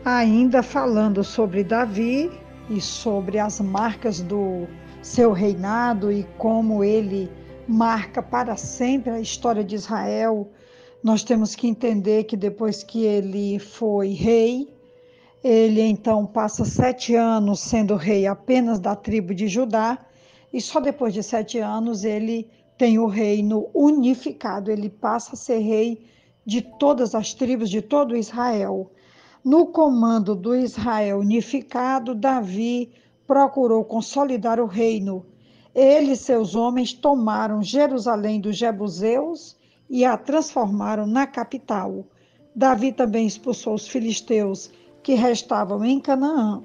Ainda falando sobre Davi e sobre as marcas do seu reinado e como ele marca para sempre a história de Israel, nós temos que entender que depois que ele foi rei, ele então passa 7 anos sendo rei apenas da tribo de Judá, e só depois de 7 anos ele tem o reino unificado, ele passa a ser rei de todas as tribos, de todo Israel. No comando do Israel unificado, Davi procurou consolidar o reino. Ele e seus homens tomaram Jerusalém dos jebuseus e a transformaram na capital. Davi também expulsou os filisteus que restavam em Canaã.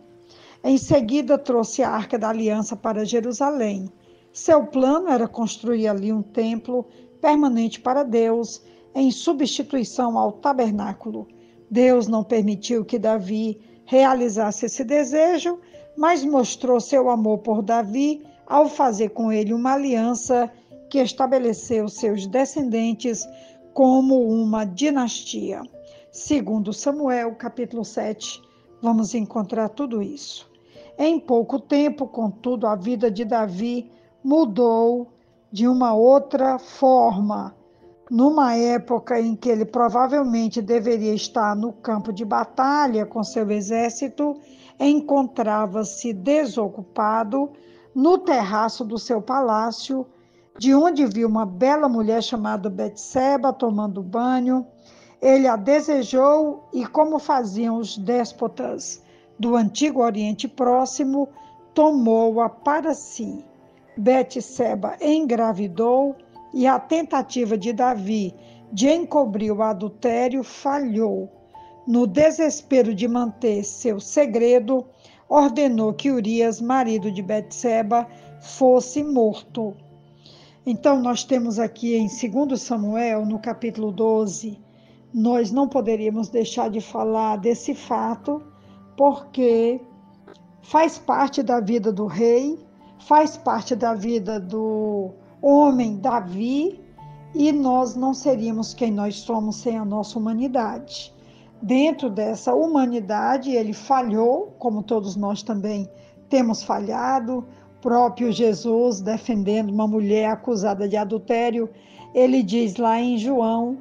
Em seguida, trouxe a Arca da Aliança para Jerusalém. Seu plano era construir ali um templo permanente para Deus, em substituição ao tabernáculo. Deus não permitiu que Davi realizasse esse desejo, mas mostrou seu amor por Davi ao fazer com ele uma aliança que estabeleceu seus descendentes como uma dinastia. Segundo Samuel, capítulo 7, vamos encontrar tudo isso. Em pouco tempo, contudo, a vida de Davi mudou de uma outra forma. Numa época em que ele provavelmente deveria estar no campo de batalha com seu exército, encontrava-se desocupado no terraço do seu palácio, de onde viu uma bela mulher chamada Betseba tomando banho. Ele a desejou e, como faziam os déspotas do antigo Oriente Próximo, tomou-a para si. Betseba engravidou e a tentativa de Davi de encobrir o adultério falhou. No desespero de manter seu segredo, ordenou que Urias, marido de Betseba, fosse morto. Então, nós temos aqui em 2 Samuel, no capítulo 12, nós não poderíamos deixar de falar desse fato, porque faz parte da vida do rei, faz parte da vida do homem Davi, e nós não seríamos quem nós somos sem a nossa humanidade. Dentro dessa humanidade, ele falhou, como todos nós também temos falhado. Próprio Jesus, defendendo uma mulher acusada de adultério, ele diz lá em João,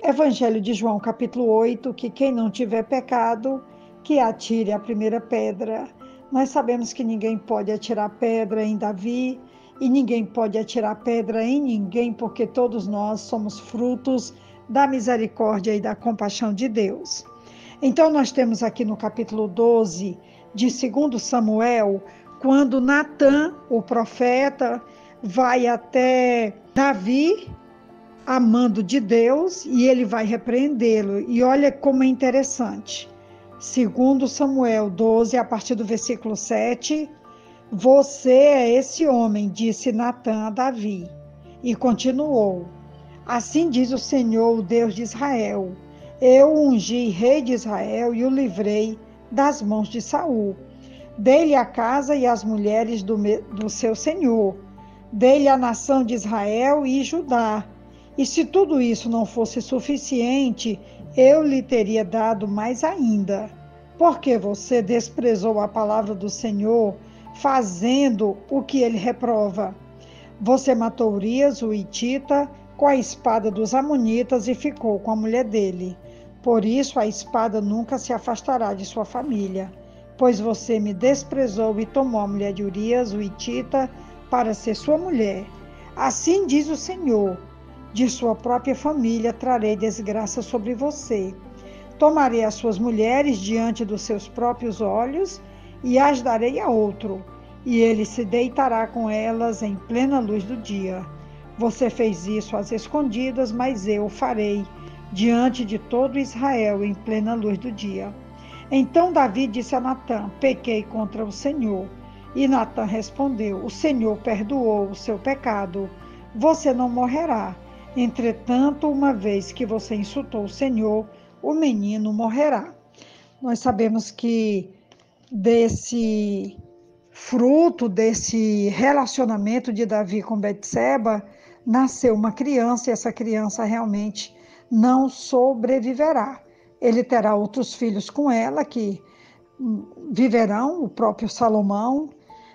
Evangelho de João, capítulo 8, que quem não tiver pecado, que atire a primeira pedra. Nós sabemos que ninguém pode atirar pedra em Davi e ninguém pode atirar pedra em ninguém, porque todos nós somos frutos da misericórdia e da compaixão de Deus. Então, nós temos aqui no capítulo 12 de 2 Samuel, quando Natã, o profeta, vai até Davi, amando de Deus, e ele vai repreendê-lo. E olha como é interessante. 2 Samuel 12, a partir do versículo 7, você é esse homem, disse Natã a Davi. E continuou, assim diz o Senhor, o Deus de Israel, eu o ungi rei de Israel e o livrei das mãos de Saul. Dei-lhe a casa e as mulheres do seu senhor, dei-lhe a nação de Israel e Judá. E se tudo isso não fosse suficiente, eu lhe teria dado mais ainda. Porque você desprezou a palavra do Senhor, fazendo o que ele reprova. Você matou Urias, o hitita, com a espada dos amonitas e ficou com a mulher dele. Por isso a espada nunca se afastará de sua família, pois você me desprezou e tomou a mulher de Urias, o hitita, para ser sua mulher. Assim diz o Senhor, de sua própria família trarei desgraça sobre você. Tomarei as suas mulheres diante dos seus próprios olhos e as darei a outro, e ele se deitará com elas em plena luz do dia. Você fez isso às escondidas, mas eu o farei diante de todo Israel em plena luz do dia. Então Davi disse a Natã, pequei contra o Senhor. E Natã respondeu, o Senhor perdoou o seu pecado, você não morrerá. Entretanto, uma vez que você insultou o Senhor, o menino morrerá. Nós sabemos que desse fruto, desse relacionamento de Davi com Betseba, nasceu uma criança, e essa criança realmente não sobreviverá. ele terá outros filhos com ela, que viverão, o próprio Salomão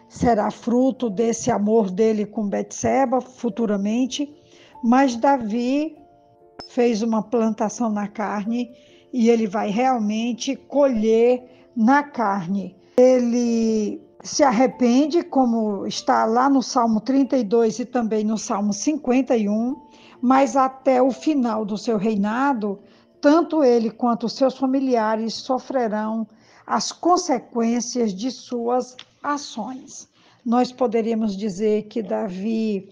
será fruto desse amor dele com Betseba futuramente, mas Davi fez uma plantação na carne e ele vai realmente colher na carne. Ele se arrepende, como está lá no Salmo 32 e também no Salmo 51, mas até o final do seu reinado, tanto ele quanto os seus familiares sofrerão as consequências de suas ações. Nós poderíamos dizer que Davi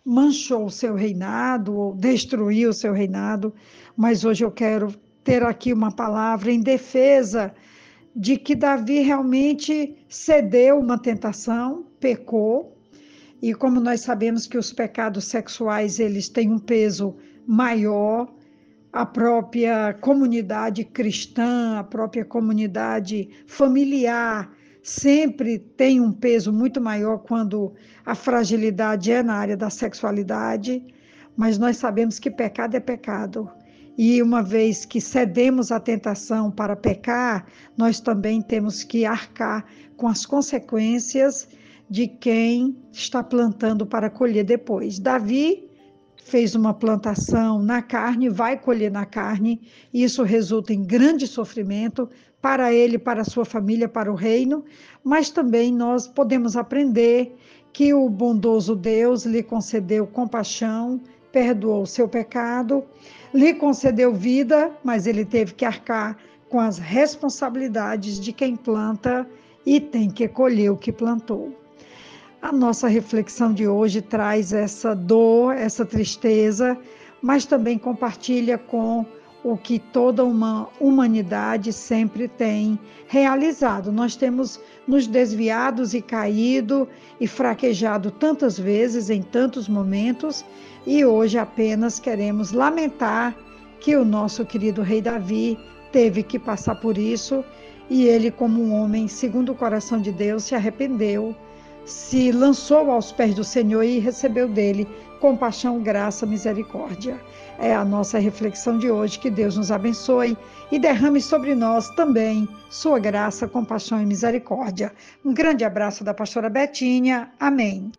manchou o seu reinado, ou destruiu o seu reinado, mas hoje eu quero ter aqui uma palavra em defesa de que Davi realmente cedeu uma tentação, pecou, e como nós sabemos que os pecados sexuais eles têm um peso maior, a própria comunidade cristã, a própria comunidade familiar sempre tem um peso muito maior quando a fragilidade é na área da sexualidade, mas nós sabemos que pecado é pecado. E uma vez que cedemos à tentação para pecar, nós também temos que arcar com as consequências de quem está plantando para colher depois. Davi fez uma plantação na carne, vai colher na carne, e isso resulta em grande sofrimento para ele, para a sua família, para o reino, mas também nós podemos aprender que o bondoso Deus lhe concedeu compaixão, perdoou o seu pecado, lhe concedeu vida, mas ele teve que arcar com as responsabilidades de quem planta e tem que colher o que plantou. A nossa reflexão de hoje traz essa dor, essa tristeza, mas também compartilha com o que toda uma humanidade sempre tem realizado. Nós temos nos desviados e caído e fraquejado tantas vezes, em tantos momentos, e hoje apenas queremos lamentar que o nosso querido rei Davi teve que passar por isso, e ele, como um homem segundo o coração de Deus, se arrependeu, se lançou aos pés do Senhor e recebeu dele compaixão, graça, misericórdia. É a nossa reflexão de hoje. Que Deus nos abençoe e derrame sobre nós também sua graça, compaixão e misericórdia. Um grande abraço da pastora Betinha. Amém.